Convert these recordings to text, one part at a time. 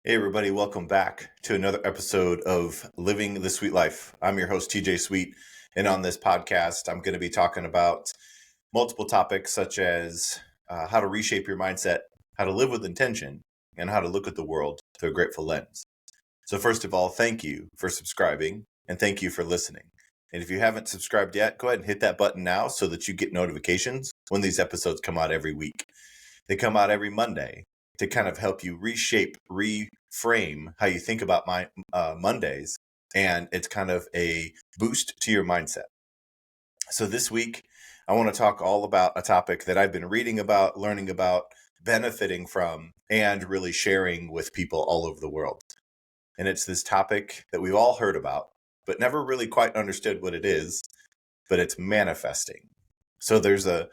Hey, everybody, welcome back to another episode of Living the Sweet Life. I'm your host, TJ Sweet, and on this podcast, I'm going to be talking about multiple topics such as how to reshape your mindset, how to live with intention, and how to look at the world through a grateful lens. So, first of all, thank you for subscribing and thank you for listening. And if you haven't subscribed yet, go ahead and hit that button now so that you get notifications when these episodes come out every week. They come out every Monday to kind of help you reshape, reframe how you think about Mondays. And it's kind of a boost to your mindset. So this week, I want to talk all about a topic that I've been reading about, learning about, benefiting from, and really sharing with people all over the world. And it's this topic that we've all heard about, but never really quite understood what it is, but it's manifesting. So there's a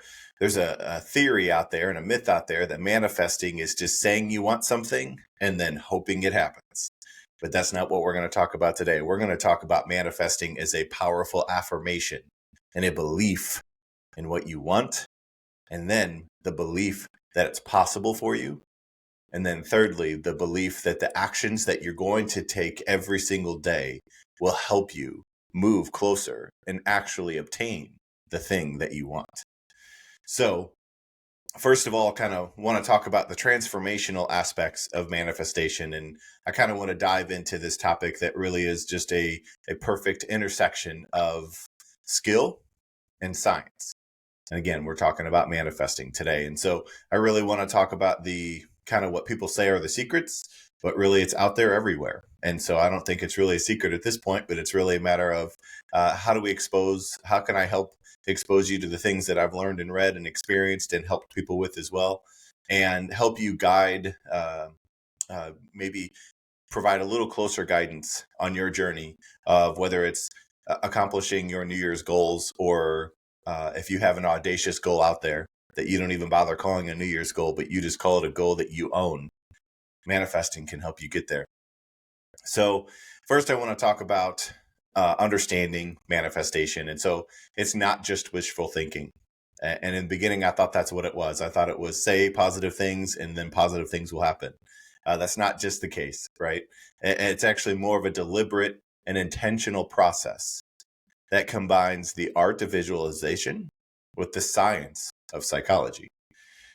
theory out there and a myth out there that manifesting is just saying you want something and then hoping it happens. But that's not what we're going to talk about today. We're going to talk about manifesting as a powerful affirmation and a belief in what you want, and then the belief that it's possible for you. And then thirdly, the belief that the actions that you're going to take every single day will help you move closer and actually obtain the thing that you want. So, first of all, kind of want to talk about the transformational aspects of manifestation. And I kind of want to dive into this topic that really is just a perfect intersection of skill and science. And again, we're talking about manifesting today. And so I really want to talk about the kind of what people say are the secrets, but really it's out there everywhere. And so I don't think it's really a secret at this point, but it's really a matter of how can I help expose you to the things that I've learned and read and experienced and helped people with as well, and help you guide, maybe provide a little closer guidance on your journey of whether it's accomplishing your New Year's goals or if you have an audacious goal out there that you don't even bother calling a New Year's goal, but you just call it a goal that you own. Manifesting can help you get there. So first I want to talk about understanding manifestation. And so it's not just wishful thinking. And in the beginning, I thought that's what it was. I thought it was say positive things and then positive things will happen. That's not just the case, right? It's actually more of a deliberate and intentional process that combines the art of visualization with the science of psychology.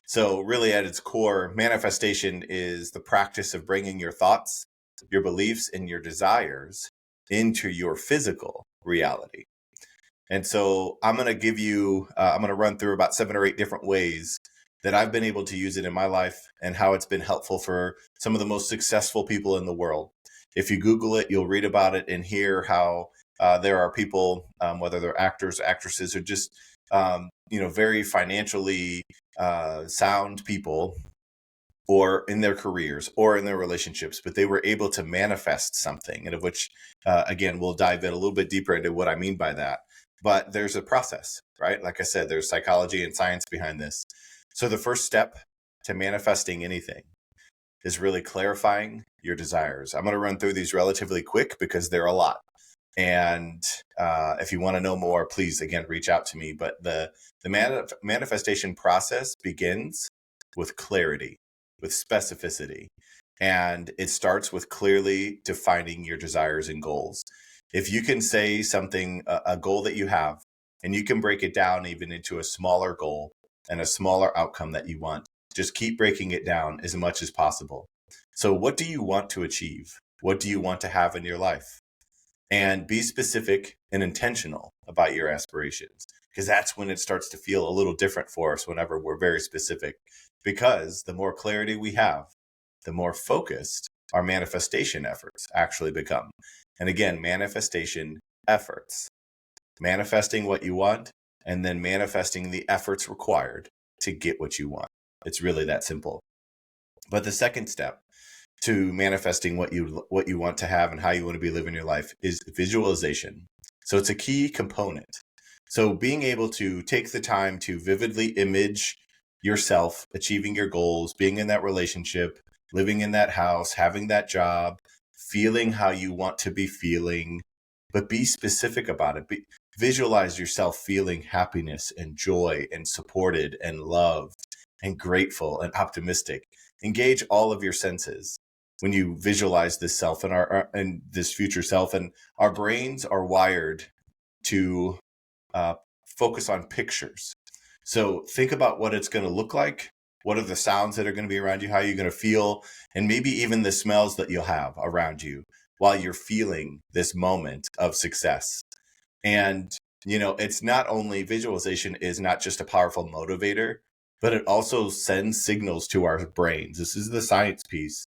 So really at its core, manifestation is the practice of bringing your thoughts, your beliefs, and your desires into your physical reality. And so I'm going to run through about 7 or 8 different ways that I've been able to use it in my life and how it's been helpful for some of the most successful people in the world. If you Google it, you'll read about it and hear how there are people, whether they're actors, actresses, or just, very financially sound people, or in their careers or in their relationships, but they were able to manifest something, and of which, again, we'll dive in a little bit deeper into what I mean by that. But there's a process, right? Like I said, there's psychology and science behind this. So the first step to manifesting anything is really clarifying your desires. I'm going to run through these relatively quick because they're a lot. And if you want to know more, please, again, reach out to me. But the manifestation process begins with clarity, with specificity. And it starts with clearly defining your desires and goals. If you can say something, a goal that you have, and you can break it down even into a smaller goal and a smaller outcome that you want, just keep breaking it down as much as possible. So what do you want to achieve? What do you want to have in your life? And be specific and intentional about your aspirations, because that's when it starts to feel a little different for us whenever we're very specific, because the more clarity we have, the more focused our manifestation efforts actually become. And again, manifestation efforts, manifesting what you want, and then manifesting the efforts required to get what you want. It's really that simple. But the second step to manifesting what you want to have and how you want to be living your life is visualization. So it's a key component. So being able to take the time to vividly image yourself achieving your goals, being in that relationship, living in that house, having that job, feeling how you want to be feeling, but be specific about it. Visualize yourself feeling happiness and joy and supported and loved and grateful and optimistic. Engage all of your senses. when you visualize this self and this future self. And our brains are wired to focus on pictures. So think about what it's going to look like. What are the sounds that are going to be around you? How are you going to feel? And maybe even the smells that you'll have around you while you're feeling this moment of success. And, it's not only visualization is not just a powerful motivator, but it also sends signals to our brains. This is the science piece,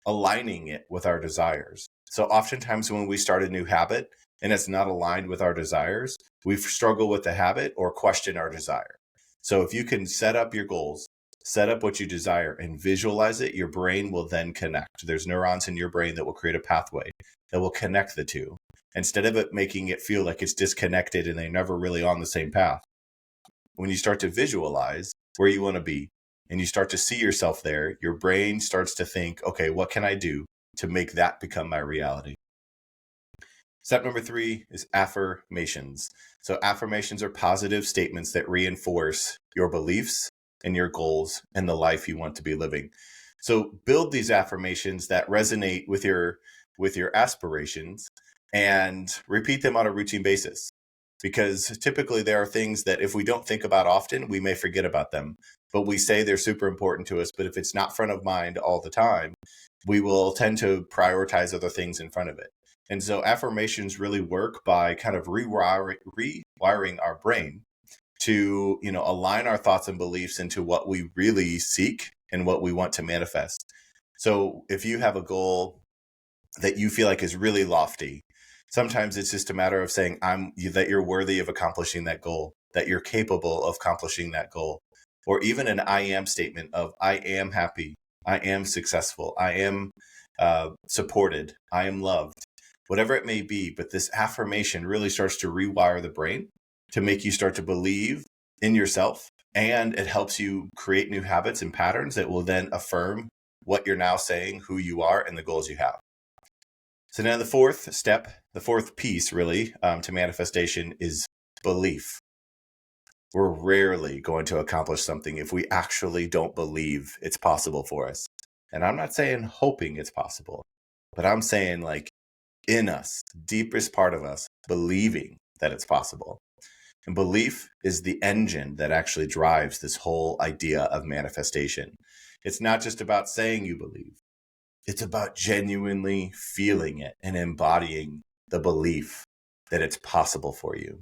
aligning it with our desires. So oftentimes when we start a new habit and it's not aligned with our desires, we struggle with the habit or question our desire. So if you can set up your goals, set up what you desire and visualize it, your brain will then connect. There's neurons in your brain that will create a pathway that will connect the two. Instead of it making it feel like it's disconnected and they're never really on the same path. When you start to visualize where you want to be and you start to see yourself there, your brain starts to think, okay, what can I do to make that become my reality? Step number 3 is affirmations. So affirmations are positive statements that reinforce your beliefs and your goals and the life you want to be living. So build these affirmations that resonate with your aspirations and repeat them on a routine basis. Because typically there are things that if we don't think about often, we may forget about them, but we say they're super important to us. But if it's not front of mind all the time, we will tend to prioritize other things in front of it. And so affirmations really work by kind of rewiring our brain to, align our thoughts and beliefs into what we really seek and what we want to manifest. So if you have a goal that you feel like is really lofty, sometimes it's just a matter of saying that you're worthy of accomplishing that goal, that you're capable of accomplishing that goal, or even an I am statement of I am happy, I am successful, I am supported, I am loved, whatever it may be. But this affirmation really starts to rewire the brain to make you start to believe in yourself, and it helps you create new habits and patterns that will then affirm what you're now saying, who you are, and the goals you have. So now the fourth step, the fourth piece really to manifestation is belief. We're rarely going to accomplish something if we actually don't believe it's possible for us. And I'm not saying hoping it's possible, but I'm saying like in us, deepest part of us, believing that it's possible. And belief is the engine that actually drives this whole idea of manifestation. It's not just about saying you believe. It's about genuinely feeling it and embodying the belief that it's possible for you.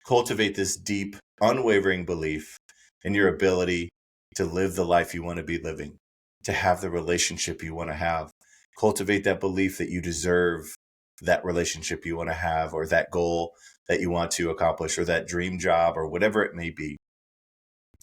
Cultivate this deep, unwavering belief in your ability to live the life you want to be living, to have the relationship you want to have. Cultivate that belief that you deserve that relationship you want to have, or that goal that you want to accomplish, or that dream job, or whatever it may be.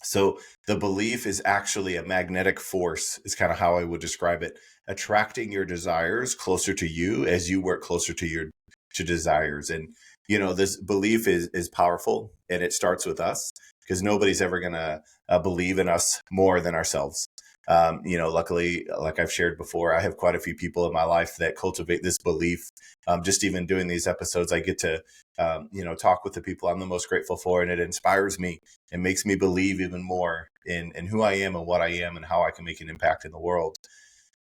So the belief is actually a magnetic force, is kind of how I would describe it, attracting your desires closer to you as you work closer to your desires. And, this belief is powerful, and it starts with us, because nobody's ever going to believe in us more than ourselves. Luckily, like I've shared before, I have quite a few people in my life that cultivate this belief. Just even doing these episodes, I get to, talk with the people I'm the most grateful for, and it inspires me and makes me believe even more in who I am and what I am and how I can make an impact in the world.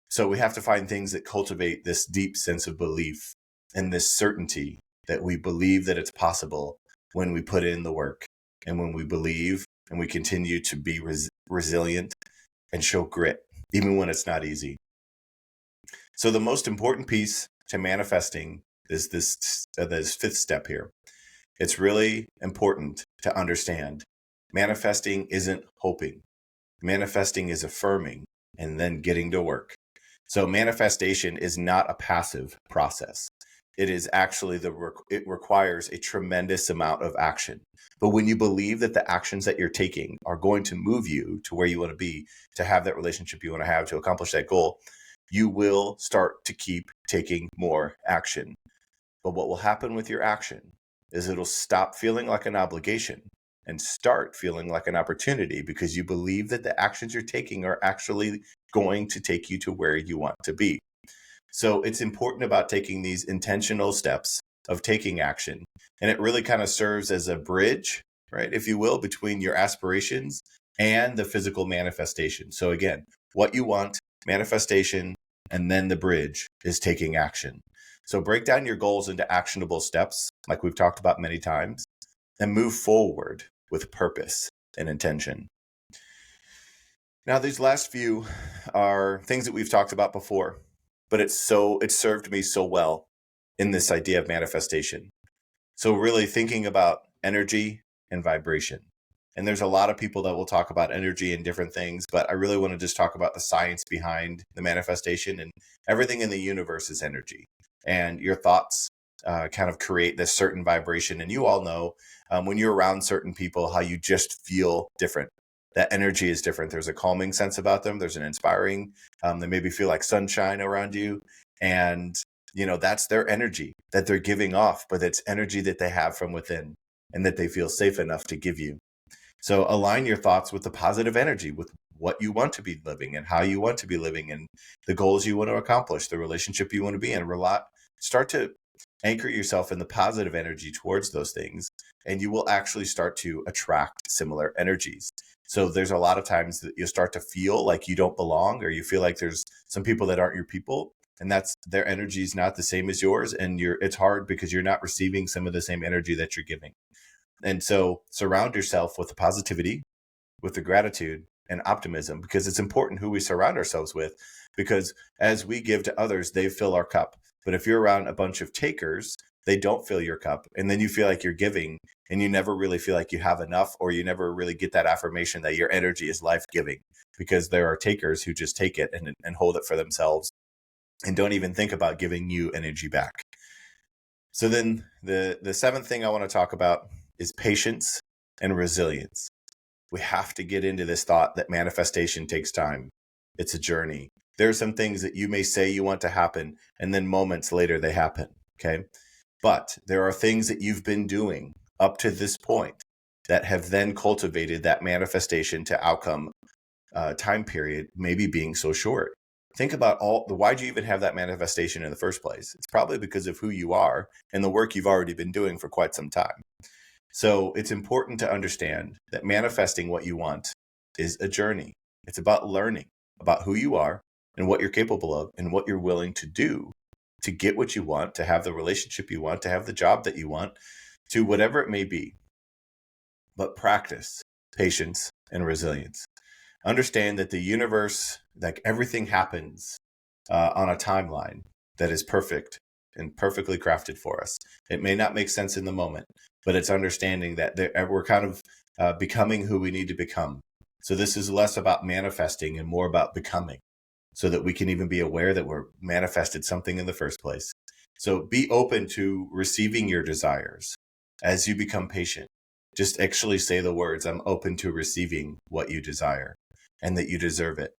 So we have to find things that cultivate this deep sense of belief and this certainty that we believe that it's possible when we put in the work, and when we believe and we continue to be resilient and show grit, even when it's not easy. So the most important piece to manifesting is this fifth step here. It's really important to understand manifesting isn't hoping. Manifesting is affirming and then getting to work. So manifestation is not a passive process. It is actually it requires a tremendous amount of action. But when you believe that the actions that you're taking are going to move you to where you want to be, to have that relationship you want to have, to accomplish that goal, you will start to keep taking more action. But what will happen with your action is it'll stop feeling like an obligation and start feeling like an opportunity, because you believe that the actions you're taking are actually going to take you to where you want to be. So it's important about taking these intentional steps of taking action. And it really kind of serves as a bridge, right, if you will, between your aspirations and the physical manifestation. So again, what you want, manifestation, And then the bridge is taking action. So break down your goals into actionable steps, like we've talked about many times, and move forward with purpose and intention. Now, these last few are things that we've talked about before, but it served me so well in this idea of manifestation. So really thinking about energy and vibration. And there's a lot of people that will talk about energy and different things, but I really want to just talk about the science behind the manifestation. And everything in the universe is energy. And your thoughts kind of create this certain vibration. And you all know when you're around certain people, how you just feel different. That energy is different. There's a calming sense about them. There's an inspiring. They maybe feel like sunshine around you. And that's their energy that they're giving off, but it's energy that they have from within and that they feel safe enough to give you. So align your thoughts with the positive energy, with what you want to be living and how you want to be living and the goals you want to accomplish, the relationship you want to be in. Start to anchor yourself in the positive energy towards those things, and you will actually start to attract similar energies. So there's a lot of times that you'll start to feel like you don't belong, or you feel like there's some people that aren't your people, and that's their energy is not the same as yours. And it's hard because you're not receiving some of the same energy that you're giving. And so surround yourself with the positivity, with the gratitude and optimism, because it's important who we surround ourselves with, because as we give to others, they fill our cup. But if you're around a bunch of takers, they don't fill your cup. And then you feel like you're giving and you never really feel like you have enough, or you never really get that affirmation that your energy is life-giving, because there are takers who just take it and hold it for themselves and don't even think about giving you energy back. So then the seventh thing I want to talk about is patience and resilience. We have to get into this thought that manifestation takes time. It's a journey. There are some things that you may say you want to happen, and then moments later they happen, okay? But there are things that you've been doing up to this point that have then cultivated that manifestation to outcome time period, maybe being so short. Think about why'd you even have that manifestation in the first place? It's probably because of who you are and the work you've already been doing for quite some time. So it's important to understand that manifesting what you want is a journey. It's about learning about who you are and what you're capable of and what you're willing to do to get what you want, to have the relationship you want, to have the job that you want, to whatever it may be. But practice patience and resilience. Understand that the universe, like everything happens on a timeline that is perfect and perfectly crafted for us. It may not make sense in the moment, but it's understanding that we're kind of becoming who we need to become. So this is less about manifesting and more about becoming, so that we can even be aware that we're manifested something in the first place. So be open to receiving your desires as you become patient. Just actually say the words, I'm open to receiving what you desire and that you deserve it.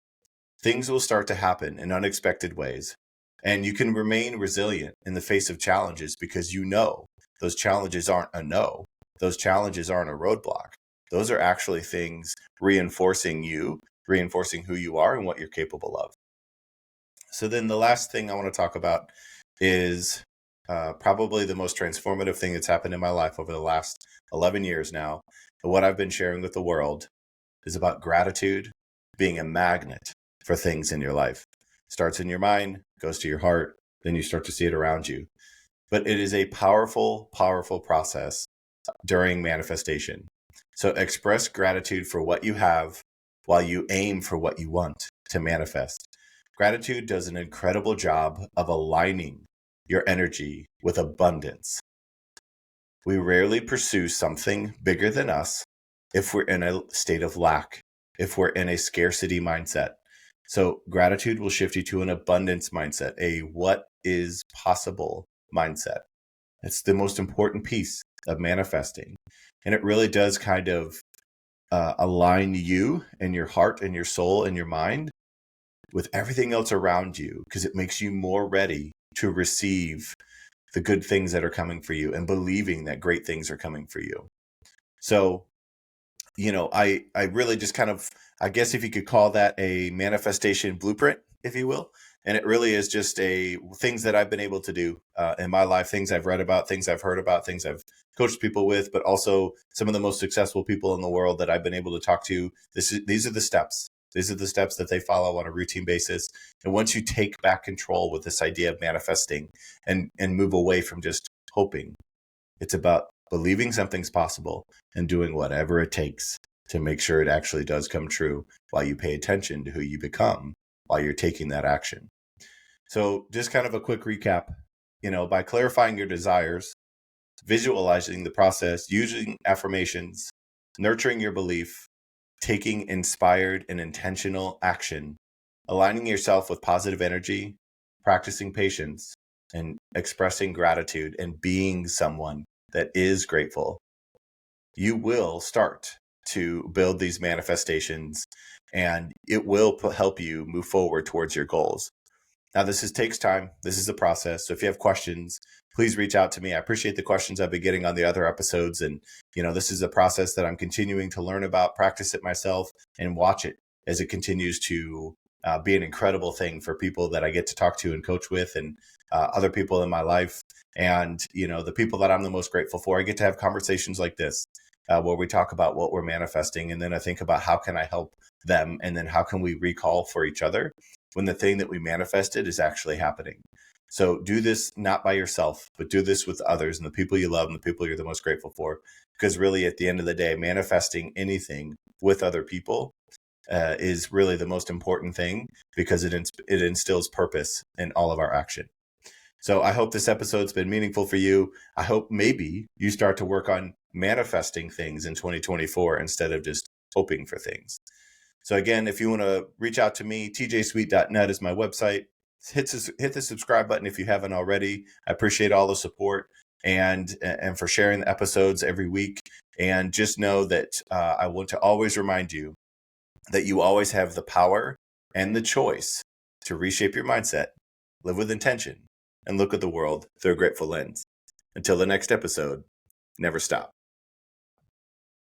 Things will start to happen in unexpected ways. And you can remain resilient in the face of challenges, because you know those challenges aren't a no. Those challenges aren't a roadblock. Those are actually things reinforcing you, reinforcing who you are and what you're capable of. So then the last thing I want to talk about is probably the most transformative thing that's happened in my life over the last 11 years now. And what I've been sharing with the world is about gratitude being a magnet for things in your life. Starts in your mind, goes to your heart, then you start to see it around you. But it is a powerful, powerful process during manifestation. So express gratitude for what you have while you aim for what you want to manifest. Gratitude does an incredible job of aligning your energy with abundance. We rarely pursue something bigger than us if we're in a state of lack, if we're in a scarcity mindset. So gratitude will shift you to an abundance mindset, a what is possible mindset. It's the most important piece of manifesting. And it really does kind of align you and your heart and your soul and your mind with everything else around you, because it makes you more ready to receive the good things that are coming for you and believing that great things are coming for you. So, I really just kind of, I guess if you could call that a manifestation blueprint, if you will. And it really is just things that I've been able to do in my life, things I've read about, things I've heard about, things I've coached people with, but also some of the most successful people in the world that I've been able to talk to. These are the steps These are the steps that they follow on a routine basis. And once you take back control with this idea of manifesting and move away from just hoping, it's about believing something's possible and doing whatever it takes to make sure it actually does come true while you pay attention to who you become while you're taking that action. So just kind of a quick recap, by clarifying your desires, visualizing the process, using affirmations, nurturing your belief, taking inspired and intentional action, aligning yourself with positive energy, practicing patience, and expressing gratitude and being someone that is grateful, you will start to build these manifestations and it will help you move forward towards your goals. Now, takes time. This is a process. So if you have questions, please reach out to me. I appreciate the questions I've been getting on the other episodes. And, this is a process that I'm continuing to learn about, practice it myself, and watch it as it continues to be an incredible thing for people that I get to talk to and coach with, and other people in my life. And, the people that I'm the most grateful for, I get to have conversations like this where we talk about what we're manifesting. And then I think about how can I help them? And then how can we recall for each other when the thing that we manifested is actually happening. So do this not by yourself, but do this with others and the people you love and the people you're the most grateful for. Because really, at the end of the day, manifesting anything with other people is really the most important thing, because it instills purpose in all of our action. So I hope this episode's been meaningful for you. I hope maybe you start to work on manifesting things in 2024 instead of just hoping for things. So again, if you want to reach out to me, tjsweet.net is my website. Hit the subscribe button if you haven't already. I appreciate all the support and for sharing the episodes every week. And just know that I want to always remind you that you always have the power and the choice to reshape your mindset, live with intention, and look at the world through a grateful lens. Until the next episode, never stop.